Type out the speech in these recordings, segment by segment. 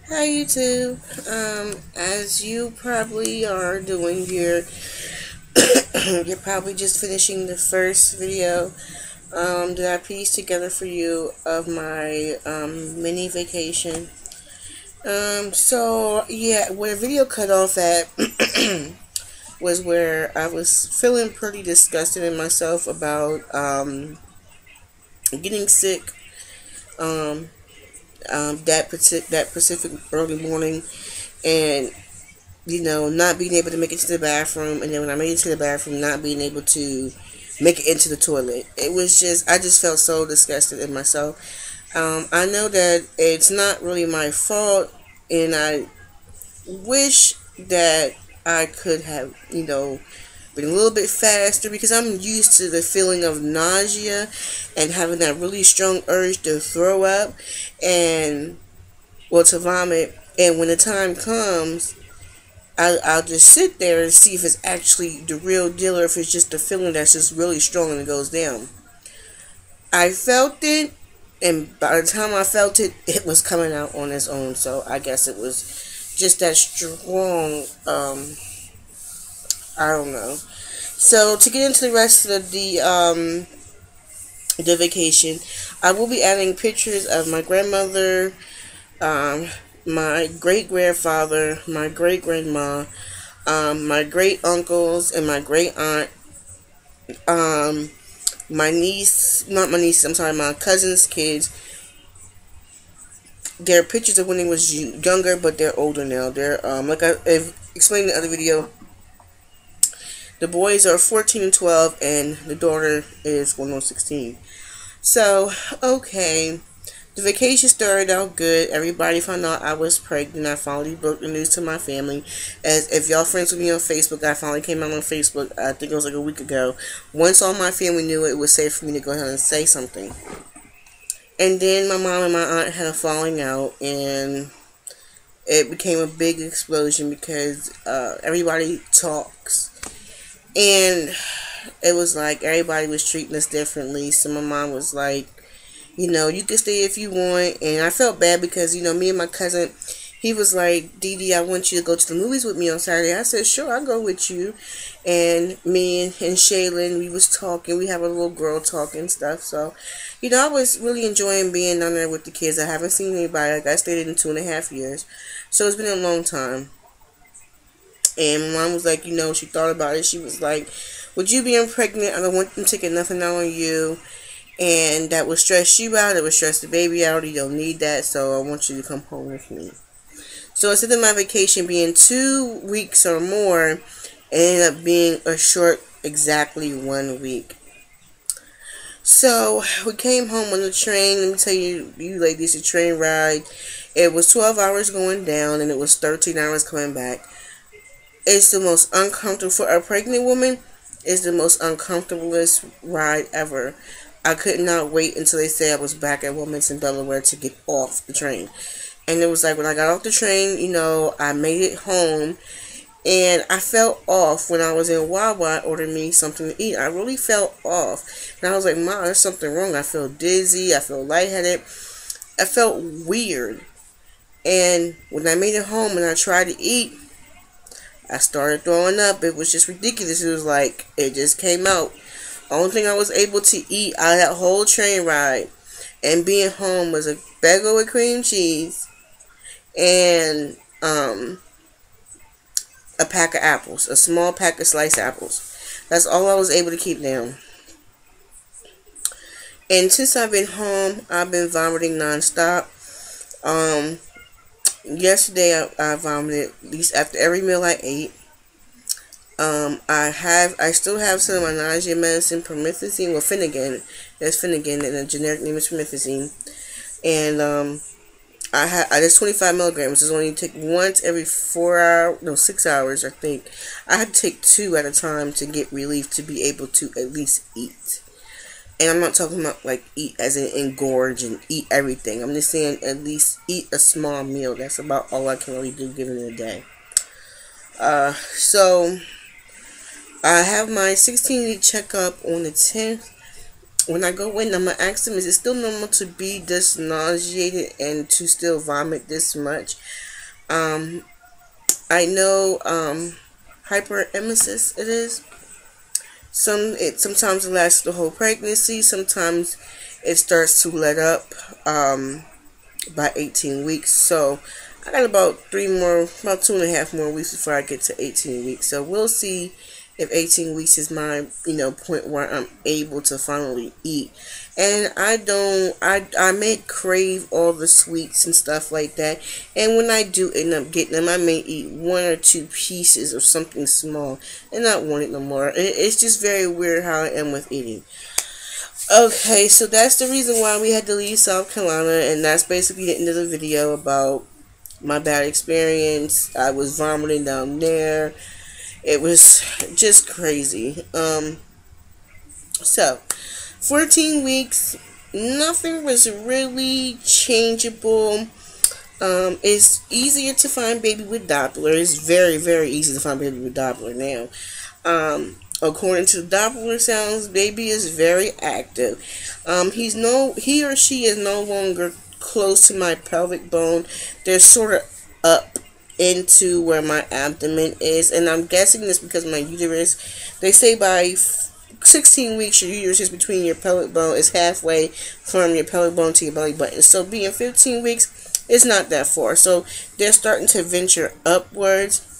Hi YouTube. As you probably are doing, you're probably just finishing the first video that I pieced together for you of my mini vacation. So yeah, where the video cut off at was where I was feeling pretty disgusted in myself about getting sick um, that Pacific early morning, and not being able to make it to the bathroom, and then when I made it to the bathroom, not being able to make it into the toilet. I just felt so disgusted in myself. I know that it's not really my fault, and I wish that I could have, been a little bit faster because I'm used to the feeling of nausea and having that really strong urge to throw up and, well, to vomit. And when the time comes, I'll just sit there and see if it's actually the real deal or if it's just a feeling that's just really strong and it goes down. I felt it, and by the time I felt it, it was coming out on its own. So I guess it was just that strong. I don't know. So to get into the rest of the vacation, I will be adding pictures of my grandmother, um, my great grandfather, my great grandma, my great uncles, and my great aunt. Um, my niece, not my niece, I'm sorry, my cousin's kids. Their pictures of when they was younger, but they're older now. They're like I've explained in the other video. The boys are 14 and 12, and the daughter is going on 16. So, okay. The vacation started out good. Everybody found out I was pregnant. I finally broke the news to my family. As if y'all friends with me on Facebook, I finally came out on Facebook. I think it was like a week ago. Once all my family knew, it was safe for me to go ahead and say something. And then my mom and my aunt had a falling out, and it became a big explosion because everybody talks. And it was like everybody was treating us differently. So my mom was like, you can stay if you want. And I felt bad because, me and my cousin, he was like, Dee Dee, I want you to go to the movies with me on Saturday. I said, sure, I'll go with you. And me and Shaylin, we was talking. We have a little girl talk and stuff. So, I was really enjoying being down there with the kids. I haven't seen anybody. Like, I stayed in 2.5 years. So it's been a long time. And my mom was like, she thought about it. She was like, with you being pregnant, I don't want them taking nothing out on you. And that would stress you out. It would stress the baby out. You don't need that. So I want you to come home with me. So instead of my vacation being 2 weeks or more, it ended up being a short, exactly 1 week. So we came home on the train. Let me tell you, ladies, the train ride. It was 12 hours going down, and it was 13 hours coming back. It's the most uncomfortable for a pregnant woman. It's the most uncomfortablest ride ever. I could not wait until they said I was back at Wilmington, Delaware to get off the train. And it was like when I got off the train, I made it home. And I felt off when I was in Wawa ordering me something to eat. I really felt off. And I was like, Mom, there's something wrong. I feel dizzy. I feel lightheaded. I felt weird. And when I made it home and I tried to eat, I started throwing up. It was just ridiculous. It was like, it just came out. Only thing I was able to eat out of that whole train ride and being home was a bagel with cream cheese and a pack of apples, a small pack of sliced apples. That's all I was able to keep down. And since I've been home, I've been vomiting nonstop. Yesterday I vomited at least after every meal I ate. I still have some of my nausea medicine, promethazine, well, Finnegan. That's Finnegan, and the generic name is promethazine. And, there's 25 milligrams. It's only take once every 6 hours, I think. I had to take 2 at a time to get relief to be able to at least eat. And I'm not talking about, like, eat as in engorge and eat everything. I'm just saying at least eat a small meal. That's about all I can really do given a day. So I have my 16-week checkup on the 10th. when I go in, I'm gonna ask them, is it still normal to be this nauseated and to still vomit this much? I know hyperemesis it is. Sometimes it lasts the whole pregnancy. Sometimes it starts to let up by 18 weeks. So I got about 2.5 more weeks before I get to 18 weeks. So we'll see if 18 weeks is my, point where I'm able to finally eat. And I may crave all the sweets and stuff like that. And when I do end up getting them, I may eat 1 or 2 pieces of something small and not want it no more. It's just very weird how I am with eating. Okay, so that's the reason why we had to leave South Carolina, and that's basically the end of the video about my bad experience. I was vomiting down there. It was just crazy. So 14 weeks, nothing was really changeable. It's easier to find baby with Doppler. It's very, very easy to find baby with Doppler now. According to the Doppler sounds, baby is very active. He or she is no longer close to my pelvic bone. They're sort of up into where my abdomen is, and I'm guessing this because my uterus, they say by 16 weeks your uterus is between your pelvic bone, is halfway from your pelvic bone to your belly button. So being 15 weeks, it's not that far. So they're starting to venture upwards.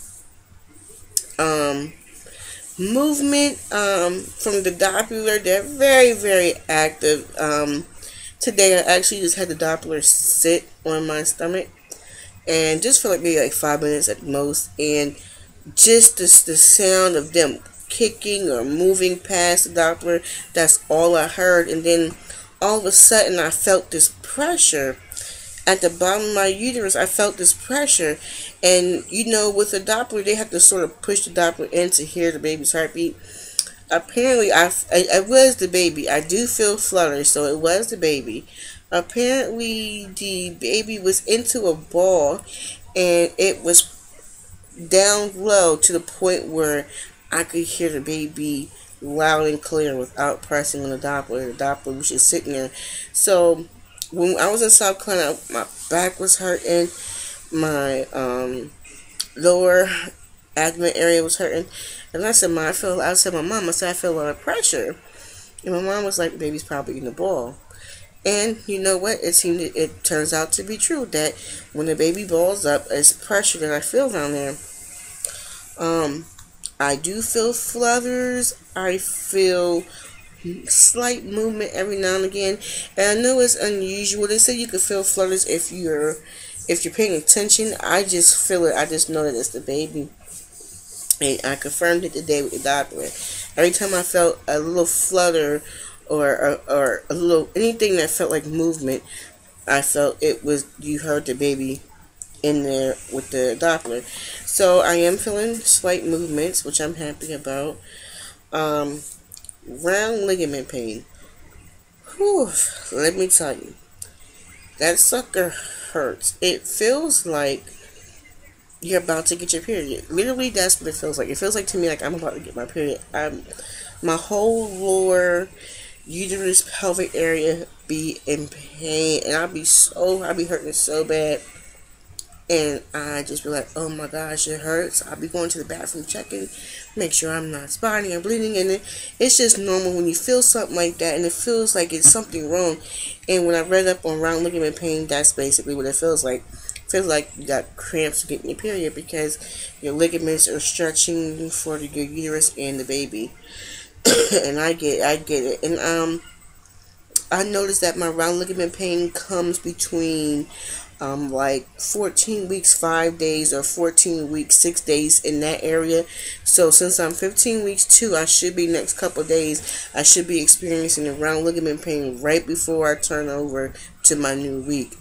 Movement from the Doppler, they're very, very active. Today I actually just had the Doppler sit on my stomach, and just for maybe 5 minutes at most, and just the sound of them kicking or moving past the Doppler, that's all I heard. And then all of a sudden I felt this pressure at the bottom of my uterus. I felt this pressure, and with the Doppler, they have to sort of push the Doppler in to hear the baby's heartbeat. Apparently, I was the baby. I do feel fluttered, so it was the baby. Apparently, the baby was into a ball, and it was down low to the point where I could hear the baby loud and clear without pressing on the Doppler. The Doppler was just sitting there. So when I was in South Carolina, my back was hurting, my lower abdomen area was hurting, and I said, I said, my mom, I said, I feel a lot of pressure, and my mom was like, baby's probably in the ball. And you know what? It turns out to be true that when the baby balls up, it's pressure that I feel down there. I do feel flutters. I feel slight movement every now and again, and I know it's unusual. They say you can feel flutters if you're paying attention. I just feel it. I just know that it's the baby, and I confirmed it today with the doctor. Every time I felt a little flutter or a little anything that felt like movement, I felt it was, you heard the baby in there with the Doppler. So I am feeling slight movements, which I'm happy about. Round ligament pain. Whew, let me tell you, that sucker hurts. It feels like you're about to get your period. Literally, that's what it feels like. It feels like to me like I'm about to get my period. My whole lower uterus pelvic area be in pain, and I'll be hurting so bad. And I just be like, oh my gosh, it hurts. I'll be going to the bathroom, checking, make sure I'm not spotting or bleeding. And it's just normal when you feel something like that, and it feels like it's something wrong. And when I read up on round ligament pain, that's basically what it feels like. It feels like you got cramps getting your period because your ligaments are stretching for your uterus and the baby. And I get it. And I noticed that my round ligament pain comes between like 14 weeks 5 days or 14 weeks 6 days, in that area. So since I'm 15 weeks 2, I should be next couple of days, I should be experiencing a round ligament pain right before I turn over to my new week.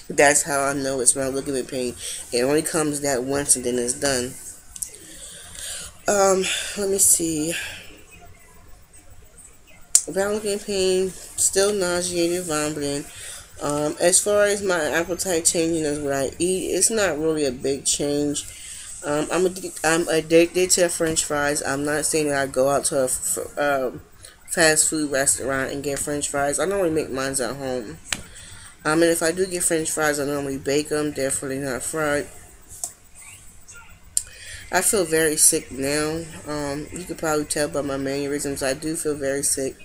That's how I know it's round ligament pain. It only comes that once and then it's done. Let me see. Round ligament pain, still nauseated, vomiting. As far as my appetite changing as what I eat, it's not really a big change. I'm addicted to French fries. I'm not saying that I go out to fast food restaurant and get French fries. I normally make mine at home. And if I do get French fries, I normally bake them. Therefore, they're not fried. I feel very sick now. You could probably tell by my mannerisms. I do feel very sick.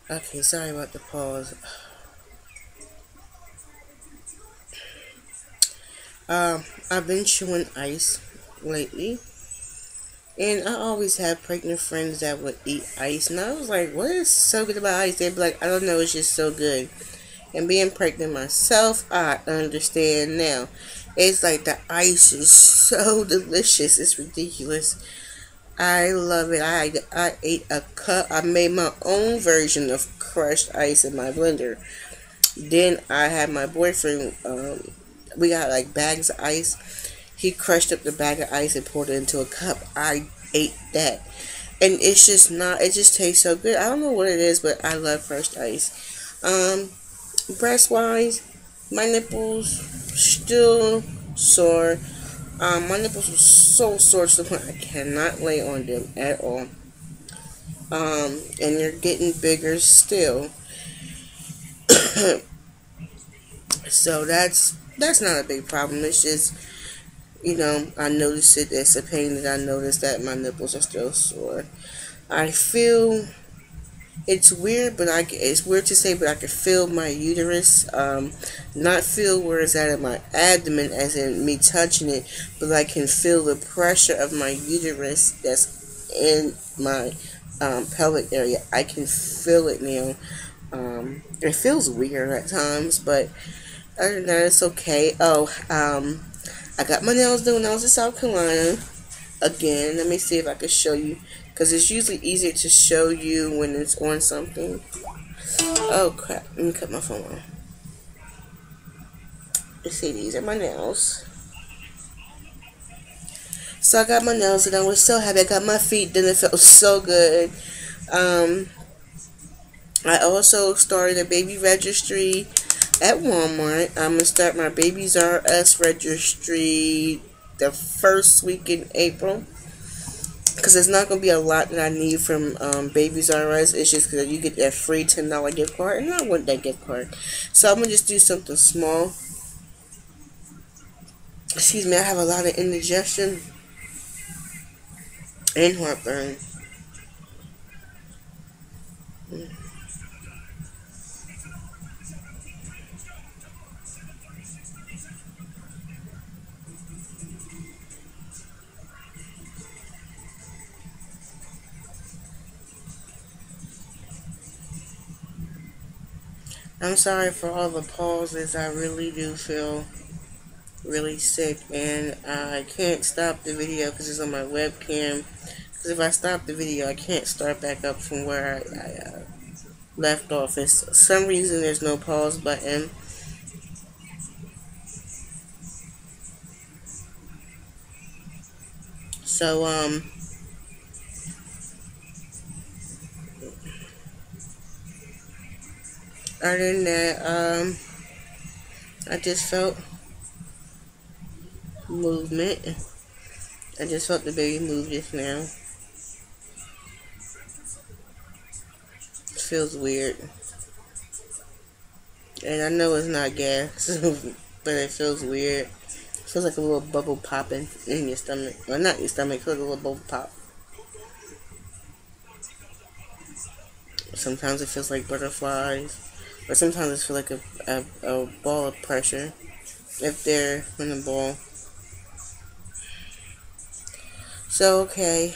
Okay, sorry about the pause. I've been chewing ice lately. And I always had pregnant friends that would eat ice. And I was like, what is so good about ice? They'd be like, I don't know, it's just so good. And being pregnant myself, I understand now. It's like the ice is so delicious. It's ridiculous. I love it. I ate a cup. I made my own version of crushed ice in my blender. Then I had my boyfriend, we got like bags of ice. He crushed up the bag of ice and poured it into a cup. I ate that. And it's just not, it just tastes so good. I don't know what it is, but I love crushed ice. Breast wise, my nipples still sore. My nipples are so sore to the point I cannot lay on them at all. And they're getting bigger still. So that's not a big problem. It's just, I notice it. It's a pain that I notice that my nipples are still sore. I feel it's weird, but it's weird to say, but I can feel my uterus. Not feel where it's at in my abdomen, as in me touching it, but I can feel the pressure of my uterus that's in my pelvic area. I can feel it now. It feels weird at times, but other than that, it's okay. I got my nails done when I was in South Carolina. Again, let me see if I can show you, because it's usually easier to show you when it's on something. Oh crap, let me cut my phone off. Let's see, these are my nails. So I got my nails and I was so happy. I got my feet done. It felt so good. I also started a baby registry at Walmart. I'm going to start my Babies R Us registry the first week in April. Because there's not going to be a lot that I need from Babies R Us. It's just because you get that free $10 gift card. And I want that gift card. So I'm going to just do something small. Excuse me, I have a lot of indigestion and heartburn. I'm sorry for all the pauses. I really do feel really sick, and I can't stop the video because it's on my webcam. Because if I stop the video, I can't start back up from where I left off. For some reason, there's no pause button. So, other than that, I just felt movement. I just felt the baby move just now. It feels weird. And I know it's not gas, but it feels weird. It feels like a little bubble popping in your stomach. Well, not your stomach, it feels like a little bubble pop. Sometimes it feels like butterflies. Or sometimes it feels like a ball of pressure. If they're in a ball. So, okay.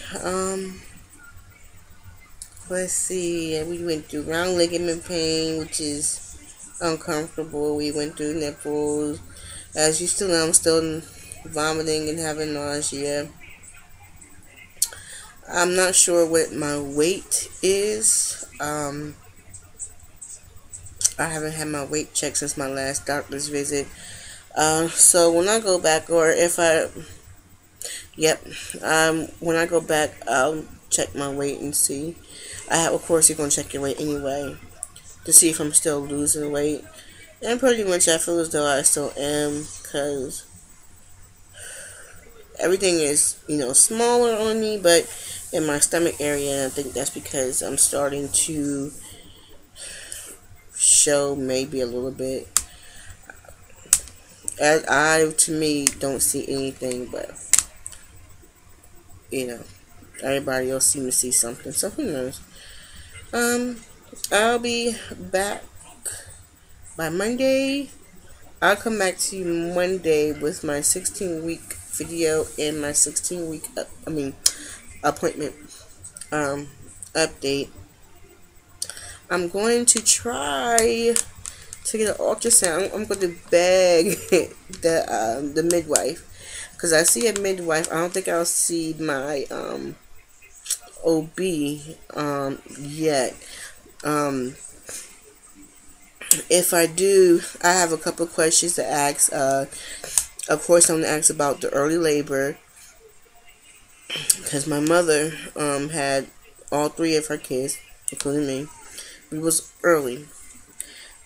Let's see. We went through round ligament pain, which is uncomfortable. We went through nipples. As you still know, I'm still vomiting and having nausea. I'm not sure what my weight is. I haven't had my weight checked since my last doctor's visit. So when I go back, or if I, when I go back, I'll check my weight and see. Of course, you're going to check your weight anyway to see if I'm still losing weight. And pretty much I feel as though I still am, because everything is, smaller on me, but in my stomach area, I think that's because I'm starting to show maybe a little bit. As I, to me, don't see anything, but, everybody else seems to see something, so who knows. I'll be back by Monday. I'll come back to you Monday with my 16-week video and my 16-week, appointment, update. I'm going to try to get an ultrasound. I'm going to beg the midwife, because I see a midwife. I don't think I'll see my OB yet. If I do, I have a couple of questions to ask. Of course, I'm going to ask about the early labor, because my mother had all 3 of her kids, including me. It was early,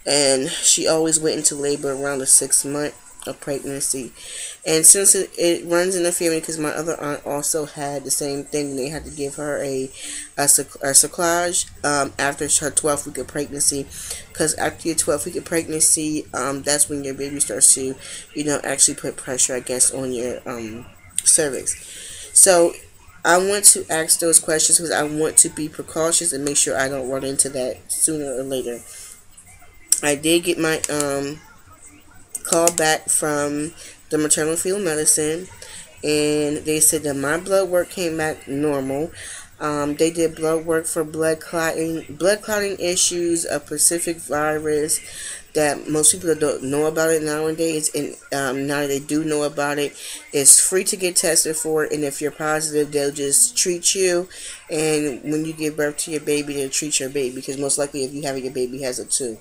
and she always went into labor around the 6th month of pregnancy. And since it runs in the family, because my other aunt also had the same thing, they had to give her a cerclage after her 12th week of pregnancy, because after your 12th week of pregnancy, that's when your baby starts to, actually put pressure, I guess, on your cervix. So I want to ask those questions because I want to be precautious and make sure I don't run into that sooner or later. I did get my call back from the maternal fetal medicine, and they said that my blood work came back normal. They did blood work for blood clotting issues, a Pacific virus that most people don't know about it nowadays, and now that they do know about it, it's free to get tested for it, and if you're positive, they'll just treat you, and when you give birth to your baby, they'll treat your baby, because most likely if you have it, your baby has it too.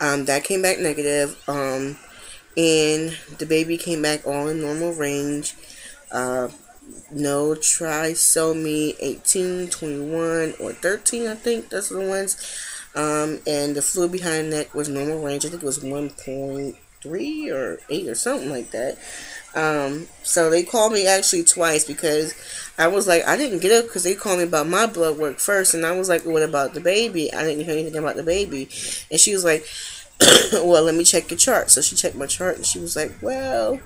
That came back negative, and the baby came back all in normal range. No trisomy 18, 21, or 13, I think. That's the ones. And the fluid behind the neck was normal range. I think it was 1.3 or 8 or something like that. So they called me actually twice, because I was like, I didn't get up because they called me about my blood work first. And I was like, what about the baby? I didn't hear anything about the baby. And she was like, well, let me check your chart. So she checked my chart, and she was like, well,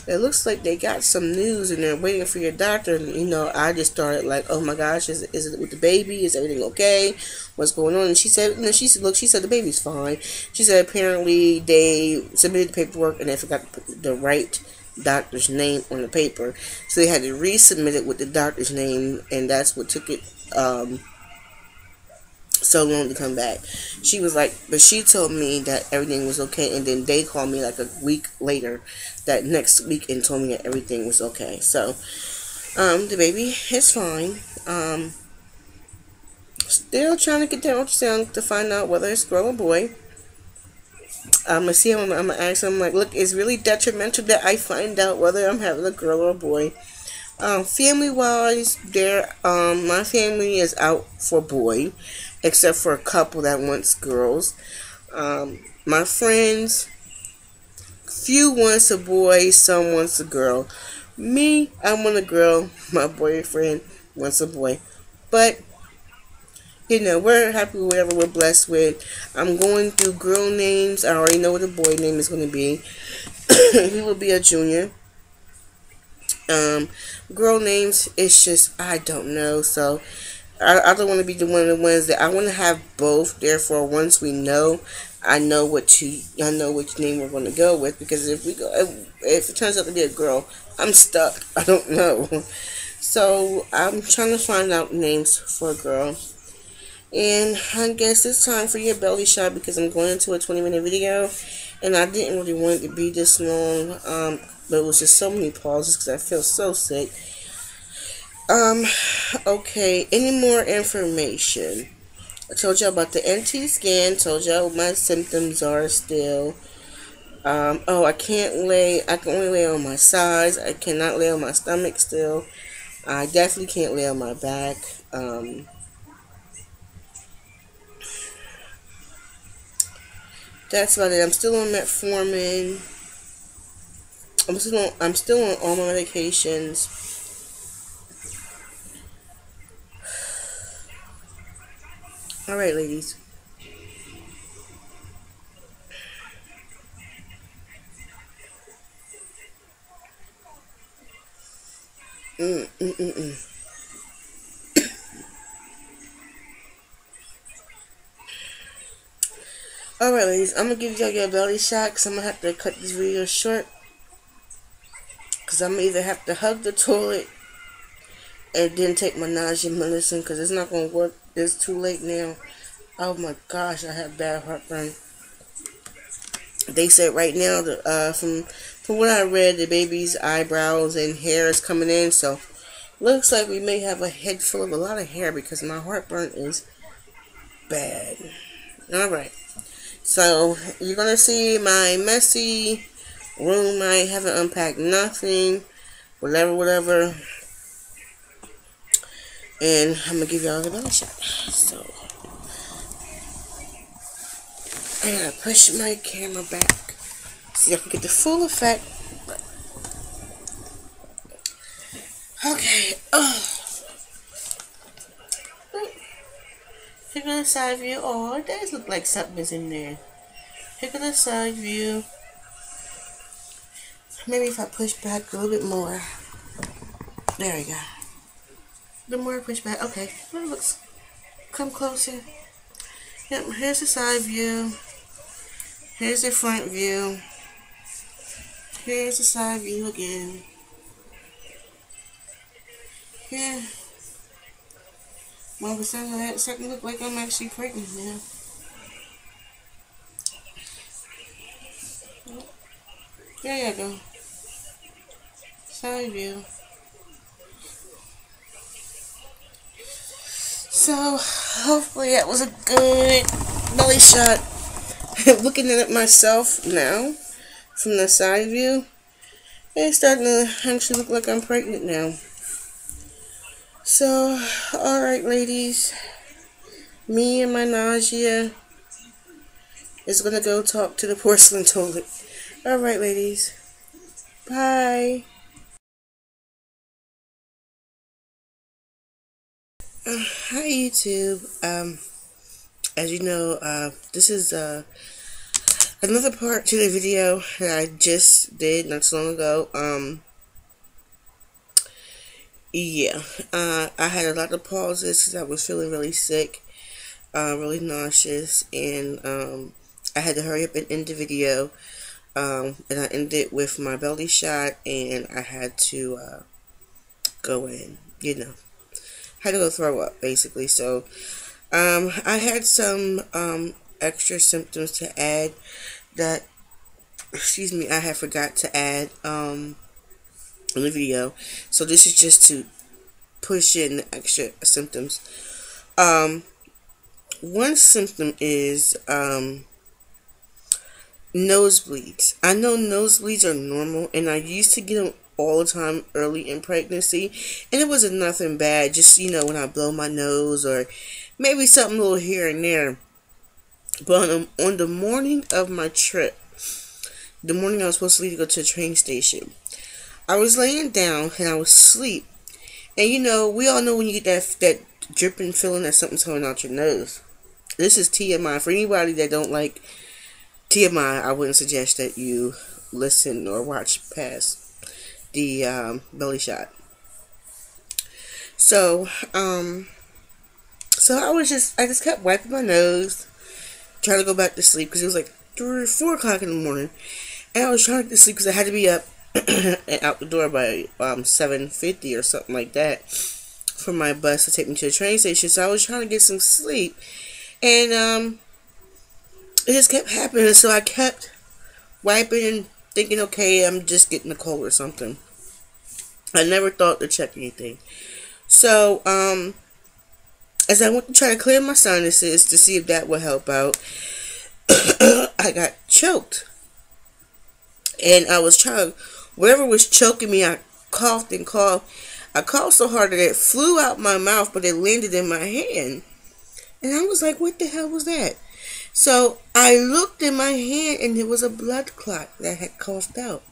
it looks like they got some news and they're waiting for your doctor. And, I just started like, oh my gosh, is it with the baby? Is everything okay? What's going on? And she said, no, she said, look, she said the baby's fine. She said apparently they submitted the paperwork and they forgot to put the right doctor's name on the paper. So they had to resubmit it with the doctor's name, and that's what took it so long to come back. She was like, but she told me that everything was okay, and then they called me like a week later, that next week, and told me that everything was okay. So the baby is fine. Still trying to get that ultrasound to find out whether it's girl or boy. I'm gonna ask him, like, look, it's really detrimental that I find out whether I'm having a girl or a boy. Family wise, my family is out for boy, except for a couple that wants girls. My friends, few wants a boy, some wants a girl. Me, I want a girl. My boyfriend wants a boy. But we're happy with whatever we're blessed with. I'm going through girl names. I already know what the boy name is going to be. He will be a junior. Girl names, it's just, I don't know. So I don't want to be one of the ones that I want to have both. Therefore, once we know, I know which name we're going to go with. Because if it turns out to be a girl, I'm stuck. I don't know. So I'm trying to find out names for a girl. And I guess it's time for your belly shot, because I'm going into a 20-minute video, and I didn't really want it to be this long, but it was just so many pauses because I feel so sick. Okay, any more information? I told you about the NT scan, told you what my symptoms are still. I can only lay on my sides. I cannot lay on my stomach still. I definitely can't lay on my back. That's about it. I'm still on metformin. I'm still on all my medications. All right, ladies. Mm, mm, mm, mm. Alright, ladies, I'm gonna give y'all your belly shot because I'm gonna have to cut this video short. Because I'm gonna either have to hug the toilet and then take my nausea medicine because it's not gonna work. It's too late now. Oh my gosh, I have bad heartburn. They said right now that from what I read, the baby's eyebrows and hair is coming in, so looks like we may have a head full of a lot of hair because my heartburn is bad. Alright. So, you're going to see my messy room. I haven't unpacked nothing. Whatever. And I'm going to give y'all the belly shot. So, I got to push my camera back so y'all can get the full effect. Okay. Here goes the side view. Oh, it does look like something's in there. Here goes the side view. Maybe if I push back a little bit more. There we go. The more I push back. Okay. Well, it looks. Come closer. Yep, here's the side view. Here's the front view. Here's the side view again. Yeah. Well, besides that, it's starting to look like I'm actually pregnant now. There you go. Side view. So, hopefully that was a good belly shot. Looking at it myself now, from the side view, it's starting to actually look like I'm pregnant now. So, alright ladies, me and my nausea is going to go talk to the porcelain toilet. Alright ladies, bye. Hi YouTube. As you know, this is another part to the video that I just did not so long ago. Yeah, I had a lot of pauses because I was feeling really sick, really nauseous, and I had to hurry up and end the video, and I ended with my belly shot, and I had to go in, you know, had to go throw up, basically. So, I had some extra symptoms to add that, excuse me, I had forgot to add, in the video. So this is just to push in the extra symptoms. One symptom is nosebleeds. I know nosebleeds are normal, and I used to get them all the time early in pregnancy, and it wasn't nothing bad, just, you know, when I blow my nose or maybe something a little here and there. But on the morning of my trip, the morning I was supposed to leave to go to the train station, I was laying down and I was asleep. And you know, we all know when you get that dripping feeling that something's coming out your nose. This is TMI. For anybody that don't like TMI, I wouldn't suggest that you listen or watch past the belly shot. So, I just kept wiping my nose, trying to go back to sleep because it was like 3 or 4 o'clock in the morning, and I was trying to get to sleep because I had to be up and out the door by 7:50 or something like that for my bus to take me to the train station. So I was trying to get some sleep, and it just kept happening. So I kept wiping and thinking, okay, I'm just getting a cold or something. I never thought to check anything. So as I went to try to clear my sinuses to see if that would help out, I got choked, and I was trying to, whatever was choking me, I coughed and coughed. I coughed so hard that it flew out my mouth, but it landed in my hand. And I was like, what the hell was that? So I looked in my hand and it was a blood clot that had coughed out.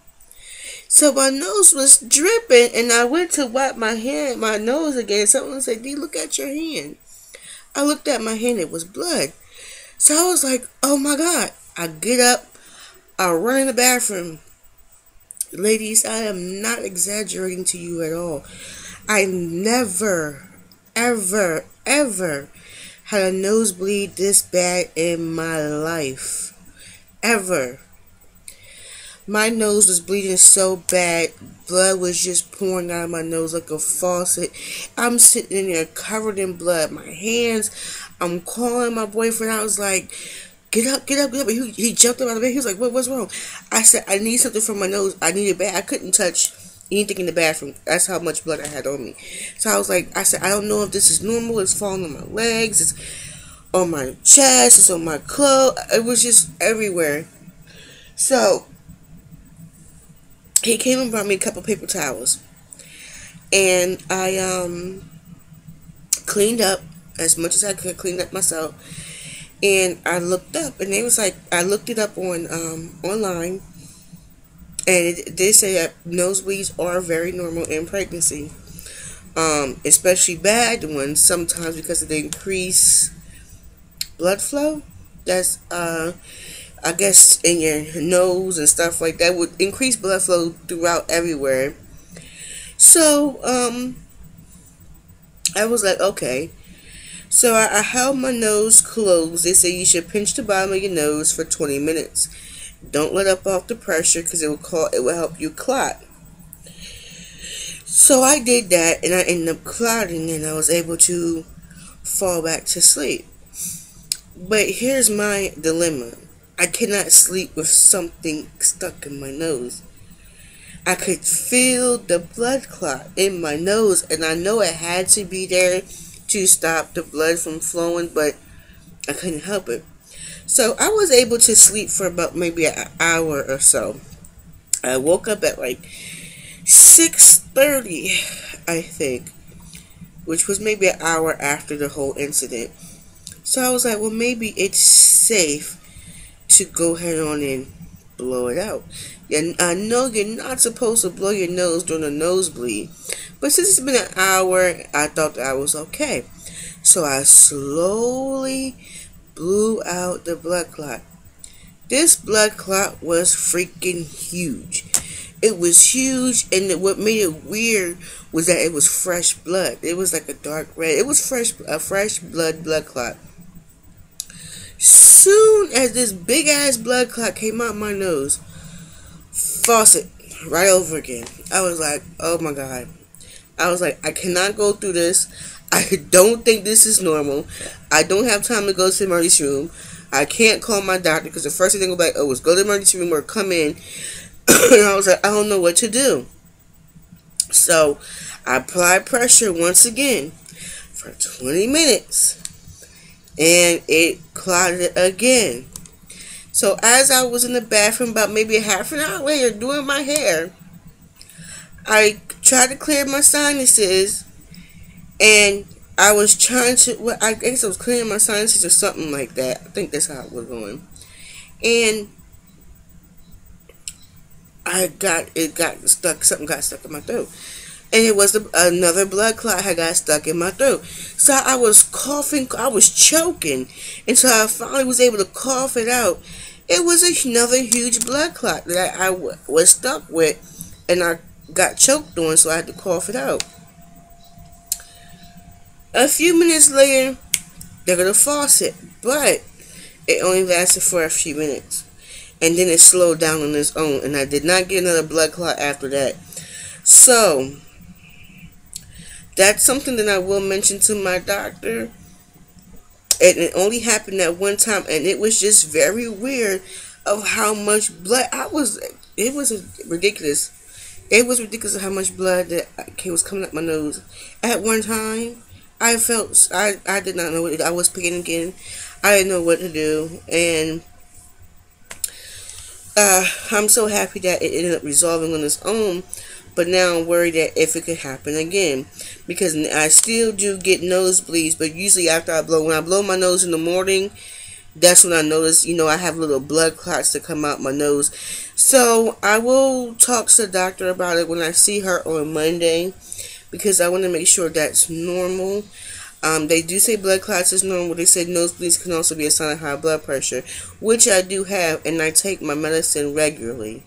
So my nose was dripping and I went to wipe my nose again. Someone said, "D, look at your hand." I looked at my hand, it was blood. So I was like, oh my God. I get up, I run in the bathroom. Ladies, I am not exaggerating to you at all. I never, ever, ever had a nosebleed this bad in my life. Ever. My nose was bleeding so bad, blood was just pouring out of my nose like a faucet. I'm sitting in there covered in blood. My hands, I'm calling my boyfriend. I was like, get up, get up, get up. He jumped up out of bed. He was like, what's wrong? I said, I need something from my nose. I need it bad. I couldn't touch anything in the bathroom. That's how much blood I had on me. So I said, I don't know if this is normal. It's falling on my legs. It's on my chest. It's on my clothes. It was just everywhere. So he came and brought me a couple paper towels. And I cleaned up as much as I could, cleaned up myself. And I looked up, and they was like, I looked it up on online, and it did say that nosebleeds are very normal in pregnancy, especially bad ones sometimes because of the increased blood flow. That's I guess in your nose and stuff like that would increase blood flow throughout everywhere. So I was like, okay. So I held my nose closed. They say you should pinch the bottom of your nose for 20 minutes. Don't let up off the pressure because it will help you clot. So I did that and I ended up clotting and I was able to fall back to sleep. But here's my dilemma. I cannot sleep with something stuck in my nose. I could feel the blood clot in my nose and I know it had to be there to stop the blood from flowing, but I couldn't help it. So I was able to sleep for about maybe an hour or so. I woke up at like 6:30, I think, which was maybe an hour after the whole incident. So I was like, well, maybe it's safe to go ahead on and blow it out. Yeah, I know you're not supposed to blow your nose during a nosebleed, but since it's been an hour, I thought that I was okay. So I slowly blew out the blood clot. This blood clot was freaking huge. It was huge, and what made it weird was that it was fresh blood. It was like a dark red. It was a fresh blood clot. Soon as this big ass blood clot came out my nose, faucet right over again. I was like, oh my God. I was like, I cannot go through this. I don't think this is normal. I don't have time to go to the emergency room. I can't call my doctor because the first thing they're going to be like, oh, is go to the emergency room or come in. And I was like, I don't know what to do. So I applied pressure once again for 20 minutes. And it clotted again. So as I was in the bathroom about maybe a half an hour later doing my hair, I tried to clear my sinuses, and I was trying to, well, I guess I was clearing my sinuses or something like that. I think that's how it was going. And it got stuck, something got stuck in my throat. And it was another blood clot had got stuck in my throat. So I was coughing, I was choking. And so I finally was able to cough it out. It was another huge blood clot that I was stuck with. And I got choked on, so I had to cough it out. A few minutes later, there was a faucet. But it only lasted for a few minutes. And then it slowed down on its own. And I did not get another blood clot after that. So that's something that I will mention to my doctor. And it only happened that one time, and it was just very weird of how much blood it was ridiculous. It was ridiculous of how much blood that was coming up my nose. At one time, I did not know what I was panicking. I didn't know what to do, and I'm so happy that it ended up resolving on its own. But now I'm worried that if it could happen again, because I still do get nosebleeds, but usually after when I blow my nose in the morning, That's when I noticed, I have little blood clots that come out my nose. So I will talk to the doctor about it when I see her on Monday, because I want to make sure that's normal. They do say blood clots is normal. They said nosebleeds can also be a sign of high blood pressure, which I do have, and I take my medicine regularly.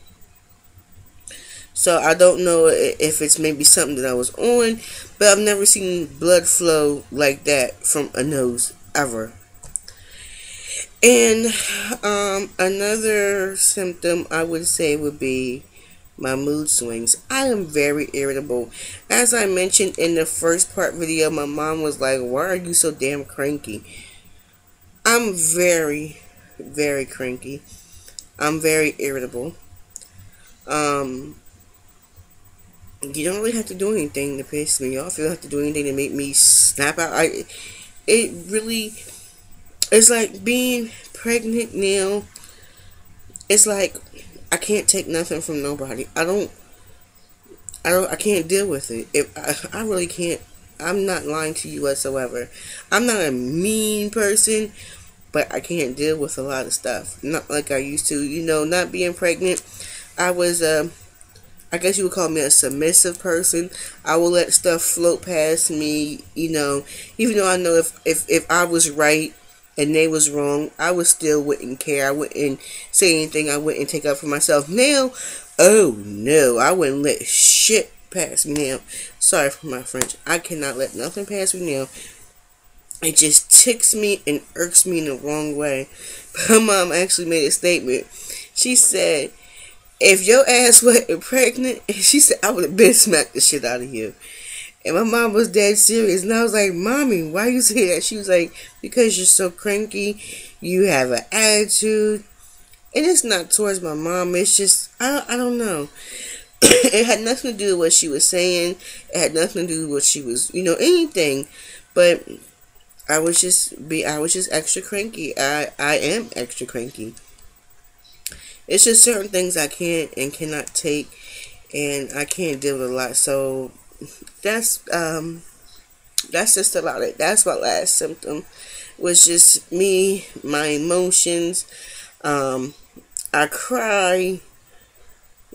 So I don't know if it's maybe something that I was on, but I've never seen blood flow like that from a nose, ever. And another symptom I would say would be my mood swings. I am very irritable. As I mentioned in the first part video, my mom was like, "Why are you so damn cranky?" I'm very, very cranky. I'm very irritable. You don't really have to do anything to piss me off. You don't have to do anything to make me snap out. It really, it's like being pregnant now. It's like I can't take nothing from nobody. I can't deal with it. I really can't. I'm not lying to you whatsoever. I'm not a mean person, but I can't deal with a lot of stuff. Not like I used to. Not being pregnant, I was, I guess you would call me a submissive person. I will let stuff float past me, even though I know if I was right and they was wrong, I would still wouldn't care. I wouldn't say anything. I wouldn't take up for myself. Now, oh no, I wouldn't let shit pass me now. Sorry for my French. I cannot let nothing pass me now. It just ticks me and irks me in the wrong way. My mom actually made a statement. She said, "If your ass wasn't pregnant," she said, "I would have been smacked the shit out of you." And my mom was dead serious. And I was like, "Mommy, why you say that?" She was like, "Because you're so cranky. You have an attitude." And it's not towards my mom. It's just, I don't know. It had nothing to do with what she was saying. It had nothing to do with what she was, anything. But I was just extra cranky. I am extra cranky. It's just certain things I can't and cannot take, and I can't deal with a lot. So that's just about it. That's my last symptom. Was just me, my emotions. I cry.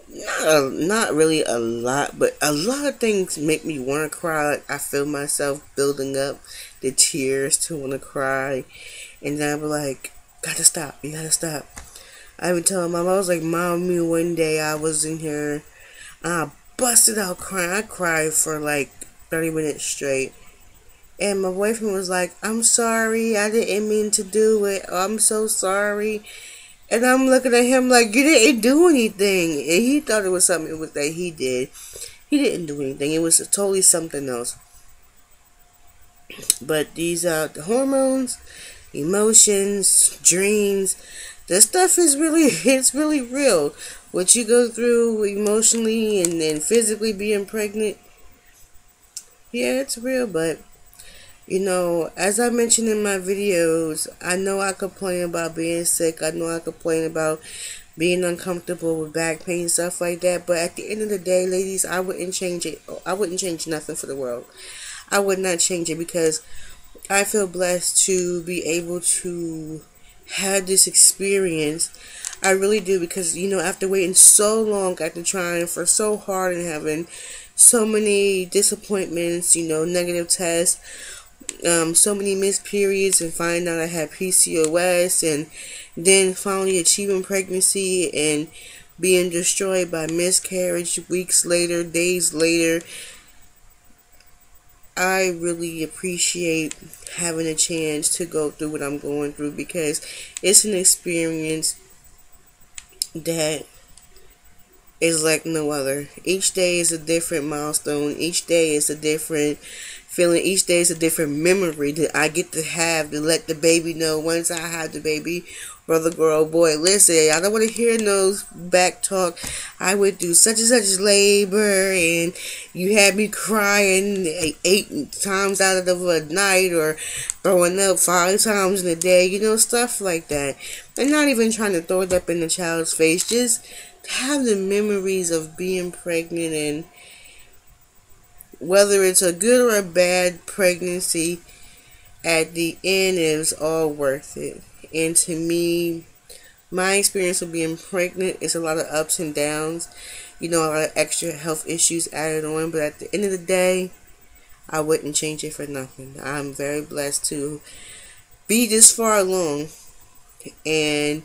Not really a lot, but a lot of things make me want to cry. Like I feel myself building up the tears to want to cry, and then I'll be like, "Gotta stop. You gotta stop." I even told my mom, I was like, "Mommy, one day I was in here, I busted out crying. I cried for like 30 minutes straight. And my boyfriend was like, "I'm sorry, I didn't mean to do it. I'm so sorry." And I'm looking at him like, "You didn't do anything." And he thought it was something that he did. He didn't do anything. It was totally something else. But these the hormones, emotions, dreams, the stuff is it's really real. What you go through emotionally and then physically being pregnant, yeah, it's real. But as I mentioned in my videos, I know I complain about being sick. I know I complain about being uncomfortable with back pain and stuff like that. But at the end of the day, ladies, I wouldn't change it. I wouldn't change nothing for the world. I would not change it because I feel blessed to be able to have this experience. I really do, because after waiting so long, after trying for so hard and having so many disappointments, negative tests, so many missed periods, and finding out I had PCOS, and then finally achieving pregnancy and being destroyed by miscarriage weeks later, days later, I really appreciate having a chance to go through what I'm going through, because it's an experience that is like no other. Each day is a different milestone. Each day is a different feeling. Each day is a different memory that I get to have to let the baby know once I have the baby, brother, girl, boy. Listen, I don't want to hear no back talk. I went through such and such labor, and you had me crying 8 times out of a night, or throwing up 5 times in a day, stuff like that. And not even trying to throw it up in the child's face. Just have the memories of being pregnant, and whether it's a good or a bad pregnancy, at the end it was all worth it. And to me, my experience of being pregnant is a lot of ups and downs. You know, a lot of extra health issues added on. But at the end of the day, I wouldn't change it for nothing. I'm very blessed to be this far along and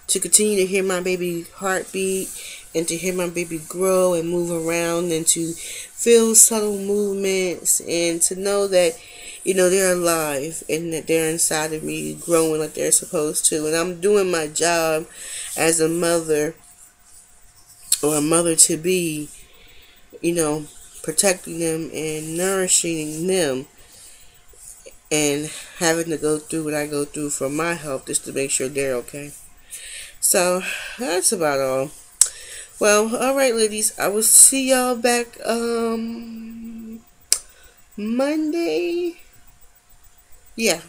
to continue to hear my baby heartbeat and to hear my baby grow and move around and to feel subtle movements and to know that, you know, they're alive and that they're inside of me growing like they're supposed to. And I'm doing my job as a mother or a mother to be, you know, protecting them and nourishing them and having to go through what I go through for my health just to make sure they're okay. So that's about all. Well, alright ladies, I will see y'all back Monday. Yeah,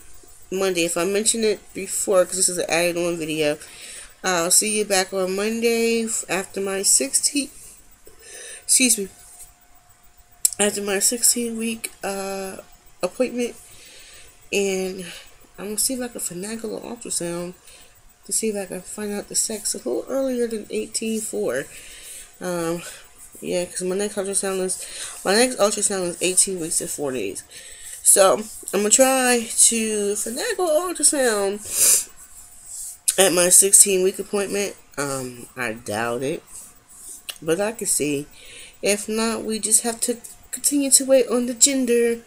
Monday. If I mentioned it before, because this is an added on video, I'll see you back on Monday after my 16th, excuse me, after my 16-week appointment. And I'm going to see if I can finagle an ultrasound to see if I can find out the sex a little earlier than 18-4. Yeah, because my next ultrasound is 18 weeks and 4 days. So I'm gonna try to finagle ultrasound at my 16-week appointment. I doubt it, but I can see. If not, we just have to continue to wait on the gender.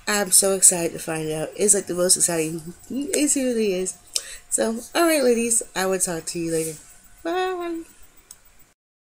I'm so excited to find out. It's like the most exciting. It really is. So, alright ladies, I will talk to you later. Bye.